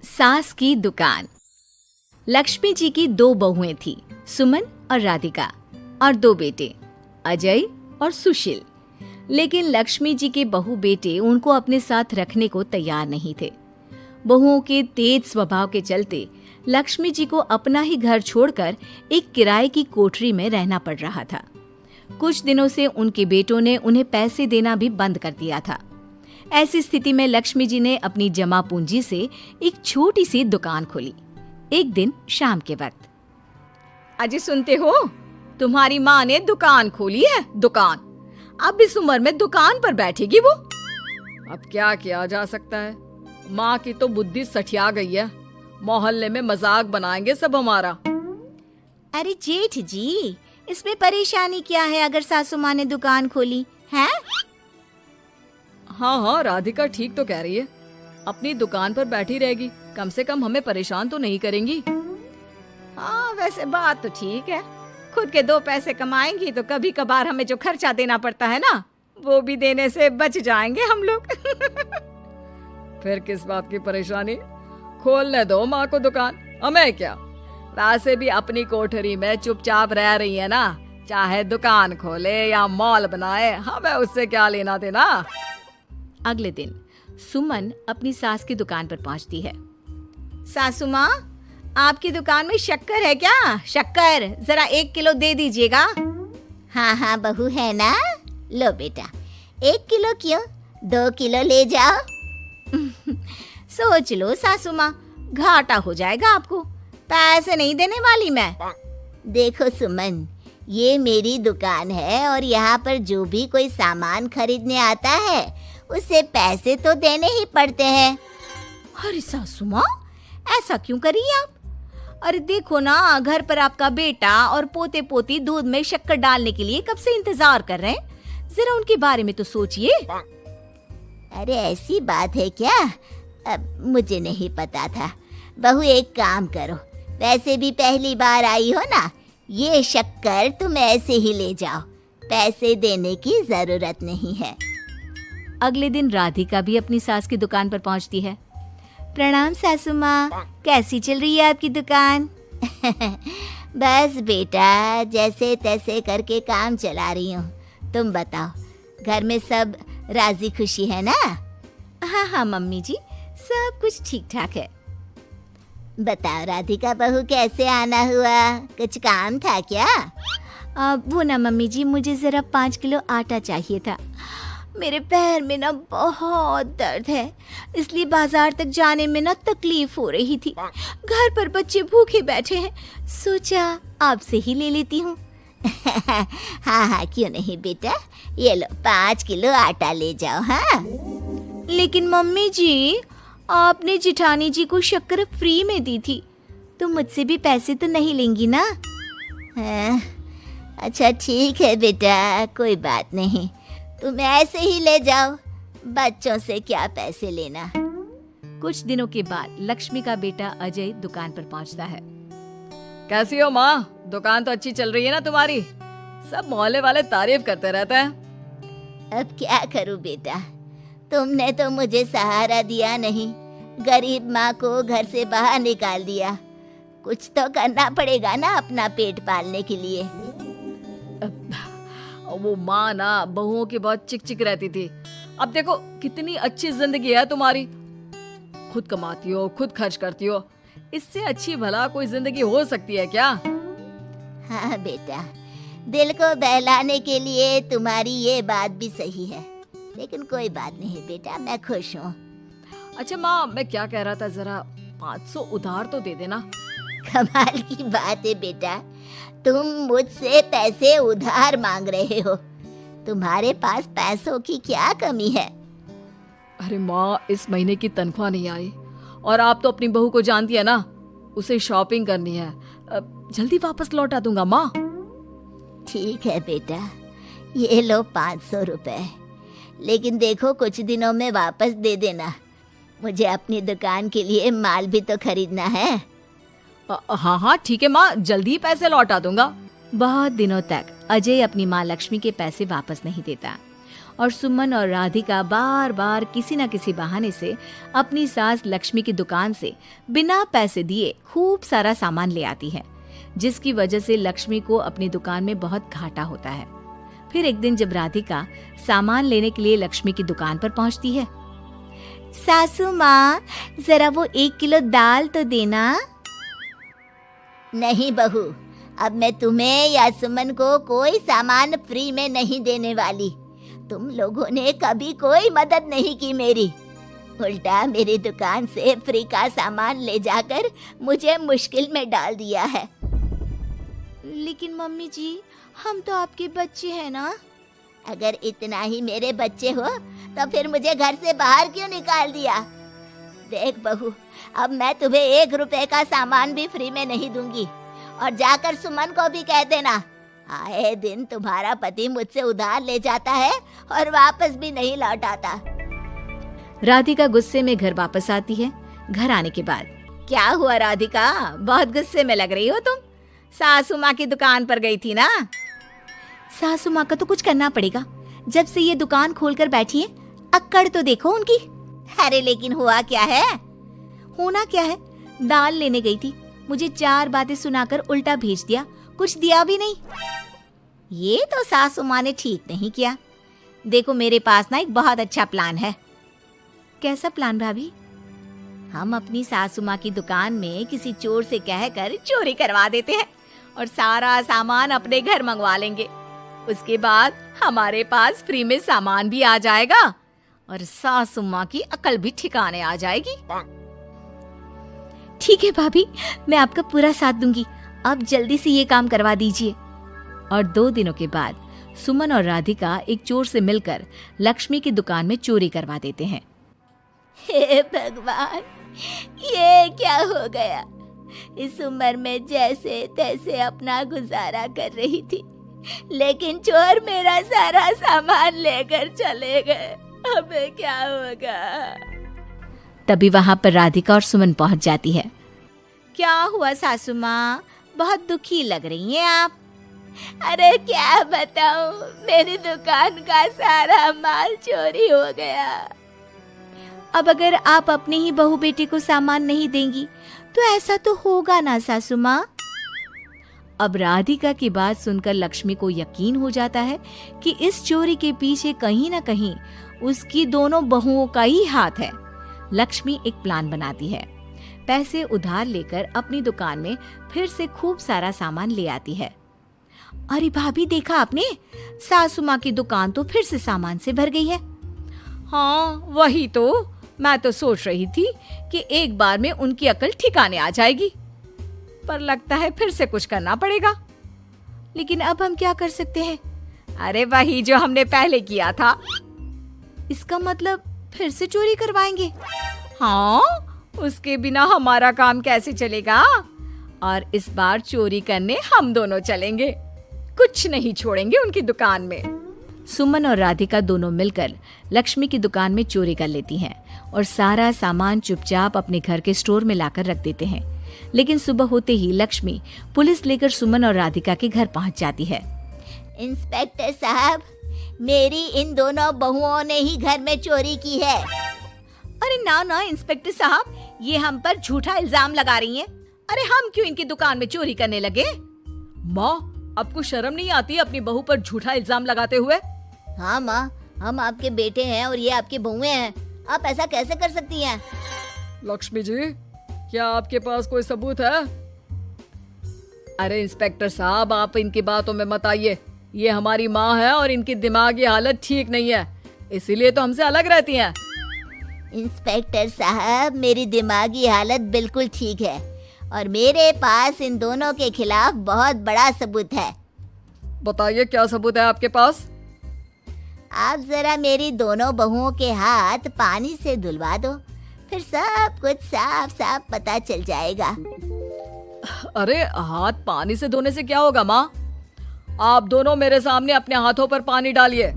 सास की दुकान। लक्ष्मी जी की दो बहुएं थी, सुमन और राधिका, और दो बेटे, अजय और सुशील। लेकिन लक्ष्मी जी के बहू बेटे उनको अपने साथ रखने को तैयार नहीं थे। बहुओं के तेज स्वभाव के चलते लक्ष्मी जी को अपना ही घर छोड़कर एक किराए की कोठरी में रहना पड़ रहा था। कुछ दिनों से उनके बेटों ने उन्हें पैसे देना भी बंद कर दिया था। ऐसी स्थिति में लक्ष्मी जी ने अपनी जमा पूंजी से एक छोटी सी दुकान खोली। एक दिन शाम के वक्त, अजय सुनते हो, तुम्हारी माँ ने दुकान खोली है। दुकान अब इस उम्र में दुकान पर बैठेगी वो। अब क्या किया जा सकता है, माँ की तो बुद्धि सठिया गई है। मोहल्ले में मजाक बनाएंगे सब हमारा। अरे जेठ जी, इसमें परेशानी क्या है अगर सासू माँ ने दुकान खोली है? हाँ, राधिका ठीक तो कह रही है। अपनी दुकान पर बैठी रहेगी, कम से कम हमें परेशान तो नहीं करेंगी। हाँ, वैसे बात तो ठीक है। खुद के दो पैसे कमाएंगी तो कभी कभार हमें जो खर्चा देना पड़ता है ना, वो भी देने से बच जाएंगे हम लोग। फिर किस बात की परेशानी, खोलने दो माँ को दुकान, हमें क्या। वैसे भी अपनी कोठरी में चुपचाप रह रही है ना, चाहे दुकान खोले या मॉल बनाए, हमें उससे क्या लेना देना। अगले दिन सुमन अपनी सास की दुकान पर पहुंचती है। सासू माँ, आपकी दुकान में शक्कर है क्या? शक्कर जरा 1 किलो दे दीजिएगा। हाँ हाँ बहू, है ना, लो बेटा। 1 किलो क्यों, 2 किलो ले जाओ। सोच लो सासू माँ, घाटा हो जाएगा आपको। पैसे नहीं देने वाली मैं। देखो सुमन, ये मेरी दुकान है और यहाँ पर जो भी कोई सामान खरीदने आता है उसे पैसे तो देने ही पड़ते हैं। अरे सासू माँ, ऐसा क्यों कर रही आप? अरे देखो ना, घर पर आपका बेटा और पोते पोती दूध में शक्कर डालने के लिए कब से इंतजार कर रहे हैं। जरा उनके बारे में तो सोचिए। अरे ऐसी बात है क्या? अब मुझे नहीं पता था। बहू एक काम करो, वैसे भी पहली बार आई हो ना, ये शक्कर तुम ऐसे ही ले जाओ, पैसे देने की जरूरत नहीं है। अगले दिन राधिका भी अपनी सास की दुकान पर पहुंचती है। प्रणाम सासू माँ, कैसी चल रही है आपकी दुकान? बस बेटा, जैसे तैसे करके काम चला रही हूँ। तुम बताओ, घर में सब राजी खुशी है ना? हाँ हाँ मम्मी जी, सब कुछ ठीक ठाक है। बताओ राधिका बहू, कैसे आना हुआ? कुछ काम था क्या? वो ना मम्मी जी, मुझे जरा 5 किलो आटा चाहिए था। मेरे पैर में ना बहुत दर्द है, इसलिए बाजार तक जाने में ना तकलीफ हो रही थी। घर पर बच्चे भूखे बैठे हैं, सोचा आपसे ही ले लेती हूँ। हाँ हाँ, क्यों नहीं बेटा, ये लो 5 किलो आटा ले जाओ। हाँ, लेकिन मम्मी जी, आपने जिठानी जी को शक्कर फ्री में दी थी, तो मुझसे भी पैसे तो नहीं लेंगी ना? हाँ, अच्छा ठीक है बेटा, कोई बात नहीं, तुम ऐसे ही ले जाओ, बच्चों से क्या पैसे लेना। कुछ दिनों के बाद लक्ष्मी का बेटा अजय दुकान पर पहुंचता है। कैसी हो माँ, दुकान तो अच्छी चल रही है ना तुम्हारी? सब मोहल्ले वाले तारीफ करते रहते हैं। अब क्या करूं बेटा, तुमने तो मुझे सहारा दिया नहीं, गरीब माँ को घर से बाहर निकाल दिया। कुछ तो करना पड़ेगा ना अपना पेट पालने के लिए। वो माँ ना बहुओं की बहुत चिक चिक रहती थी। अब देखो कितनी अच्छी जिंदगी है तुम्हारी, खुद कमाती हो, खुद खर्च करती हो। इससे अच्छी भला कोई जिंदगी हो सकती है क्या? हाँ बेटा, दिल को बहलाने के लिए तुम्हारी ये बात भी सही है, लेकिन कोई बात नहीं बेटा, मैं खुश हूँ। अच्छा माँ, मैं क्या कह रहा था, जरा 500 उधार तो दे देना। कमाल की बात है बेटा, तुम मुझसे पैसे उधार मांग रहे हो। तुम्हारे पास पैसों की क्या कमी है? अरे माँ, इस महीने की तनख्वाह नहीं आई और आप तो अपनी बहू को जानती है ना, उसे शॉपिंग करनी है। जल्दी वापस लौटा दूंगा माँ। ठीक है बेटा, ये लो 500 रुपए, लेकिन देखो कुछ दिनों में वापस दे देना, मुझे अपनी दुकान के लिए माल भी तो खरीदना है। हाँ हाँ ठीक है माँ, जल्दी पैसे लौटा दूंगा। बहुत दिनों तक अजय अपनी माँ लक्ष्मी के पैसे वापस नहीं देता और सुमन और राधिका बार बार किसी न किसी बहाने से अपनी सास लक्ष्मी की दुकान से बिना पैसे दिए खूब सारा सामान ले आती है, जिसकी वजह से लक्ष्मी को अपनी दुकान में बहुत घाटा होता है। फिर एक दिन जब राधिका सामान लेने के लिए लक्ष्मी की दुकान पर पहुंचती है, सासू माँ, जरा वो 1 किलो दाल तो देना। नहीं बहू, अब मैं तुम्हें या सुमन को कोई सामान फ्री में नहीं देने वाली। तुम लोगों ने कभी कोई मदद नहीं की मेरी, उल्टा मेरी दुकान से फ्री का सामान ले जाकर मुझे मुश्किल में डाल दिया है। लेकिन मम्मी जी, हम तो आपके बच्चे हैं ना। अगर इतना ही मेरे बच्चे हो तो फिर मुझे घर से बाहर क्यों निकाल दिया? देख बहू, अब मैं तुम्हें 1 रुपए का सामान भी फ्री में नहीं दूंगी। और जाकर सुमन को भी कह देना, आए दिन तुम्हारा पति मुझसे उधार ले जाता है और वापस भी नहीं लौट आता। राधिका गुस्से में घर वापस आती है। घर आने के बाद, क्या हुआ राधिका, बहुत गुस्से में लग रही हो तुम? सासू माँ की दुकान पर गई थी ना? सासू माँ का तो कुछ करना पड़ेगा, जब से ये दुकान खोलकर बैठी है। अक्कड़ तो देखो उनकी। अरे लेकिन हुआ क्या है? होना क्या है, दाल लेने गई थी, मुझे 4 बातें सुनाकर उल्टा भेज दिया, कुछ दिया भी नहीं। ये तो सासू माँ ने ठीक नहीं किया। देखो मेरे पास ना एक बहुत अच्छा प्लान है। कैसा प्लान भाभी? हम अपनी सासू माँ की दुकान में किसी चोर से कहकर चोरी करवा देते हैं और सारा सामान अपने घर मंगवा लेंगे। उसके बाद हमारे पास फ्री में सामान भी आ जाएगा और सासू माँ की अकल भी ठिकाने आ जाएगी। ठीक है भाभी, मैं आपका पूरा साथ दूंगी। आप जल्दी से ये काम करवा दीजिए। और 2 दिनों के बाद सुमन और राधिका एक चोर से मिलकर लक्ष्मी की दुकान में चोरी करवा देते हैं। हे भगवान, ये क्या हो गया? इस उम्र में जैसे तैसे अपना गुजारा कर रही थी, लेकिन चोर मेरा सारा सामान लेकर चले गए। अब क्या होगा? तभी वहां पर राधिका और सुमन पहुंच जाती है। क्या हुआ सासू माँ, बहुत दुखी लग रही हैं आप। अरे क्या बताऊं, मेरी दुकान का सारा माल चोरी हो गया। अब अगर आप अपने ही बहू बेटे को सामान नहीं देंगी तो ऐसा तो होगा ना सासू माँ। अब राधिका की बात सुनकर लक्ष्मी को यकीन हो जाता है कि इस चोरी के पीछे कहीं न कहीं उसकी दोनों बहुओं का ही हाथ है। लक्ष्मी एक प्लान बनाती है। पैसे उधार लेकर अपनी दुकान में फिर से खूब सारा सामान ले आती है। अरे भाभी, देखा आपने, सासू माँ की दुकान तो फिर से सामान से भर गई है। हाँ वही तो, मैं तो सोच रही थी कि एक बार में उनकी अकल ठिकाने आ जाएगी, पर लगता है फिर से कुछ करना पड़ेगा। लेकिन अब हम क्या कर सकते हैं? अरे वही जो हमने पहले किया था। इसका मतलब फिर से चोरी करवाएंगे? हाँ, उसके बिना हमारा काम कैसे चलेगा? और इस बार चोरी करने हम दोनों चलेंगे, कुछ नहीं छोड़ेंगे उनकी दुकान में। सुमन और राधिका दोनों मिलकर लक्ष्मी की दुकान में चोरी कर लेती हैं और सारा सामान चुपचाप अपने घर के स्टोर में लाकर रख देते हैं। लेकिन सुबह होते ही लक्ष्मी पुलिस लेकर सुमन और राधिका के घर पहुंच जाती है। इंस्पेक्टर साहब, मेरी इन दोनों बहुओं ने ही घर में चोरी की है। अरे ना ना इंस्पेक्टर साहब, ये हम पर झूठा इल्जाम लगा रही हैं। अरे हम क्यों इनकी दुकान में चोरी करने लगे? माँ, आपको शर्म नहीं आती अपनी बहू पर झूठा इल्जाम लगाते हुए? हाँ माँ, हम आपके बेटे हैं और ये आपकी बहुएं हैं, आप ऐसा कैसे कर सकती हैं? लक्ष्मी जी, क्या आपके पास कोई सबूत है? अरे इंस्पेक्टर साहब, आप इनकी बातों में मत आइए। ये हमारी माँ है और इनकी दिमागी हालत ठीक नहीं है, इसीलिए तो हमसे अलग रहती हैं। इंस्पेक्टर साहब, मेरी दिमागी हालत बिल्कुल ठीक है और मेरे पास इन दोनों के खिलाफ बहुत बड़ा सबूत है। बताइए, क्या सबूत है आपके पास? आप जरा मेरी दोनों बहुओं के हाथ पानी से धुलवा दो, फिर सब कुछ साफ साफ पता चल जाएगा। अरे हाथ पानी से धोने से क्या होगा माँ? आप दोनों मेरे सामने अपने हाथों पर पानी डालिए।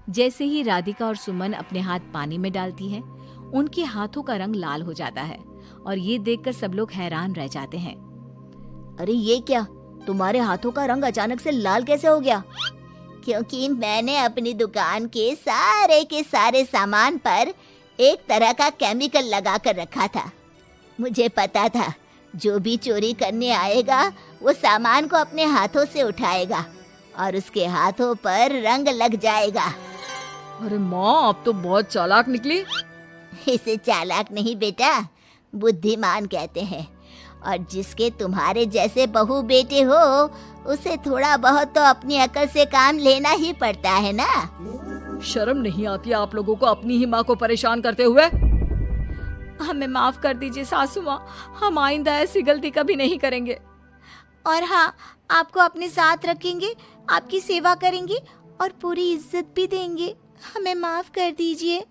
जैसे ही राधिका और सुमन अपने हाथ पानी में डालती हैं, उनके हाथों का रंग लाल हो जाता है और ये देखकर सब लोग हैरान रह जाते हैं। अरे ये क्या, तुम्हारे हाथों का रंग अचानक से लाल कैसे हो गया? क्योंकि मैंने अपनी दुकान के सारे सामान पर एक तरह का केमिकल लगा कर रखा था। मुझे पता था जो भी चोरी करने आएगा वो सामान को अपने हाथों से उठाएगा और उसके हाथों पर रंग लग जाएगा। अरे माँ, आप तो बहुत चालाक निकली। इसे चालाक नहीं बेटा, बुद्धिमान कहते हैं। और जिसके तुम्हारे जैसे बहू बेटे हो उसे थोड़ा बहुत तो अपनी अकल से काम लेना ही पड़ता है ना। शर्म नहीं आती आप लोगों को अपनी ही माँ को परेशान करते हुए? हमें माफ कर दीजिए सासू माँ, हम आइंदा ऐसी गलती कभी नहीं करेंगे। और हाँ, आपको अपने साथ रखेंगे, आपकी सेवा करेंगे और पूरी इज्जत भी देंगे। हमें माफ कर दीजिए।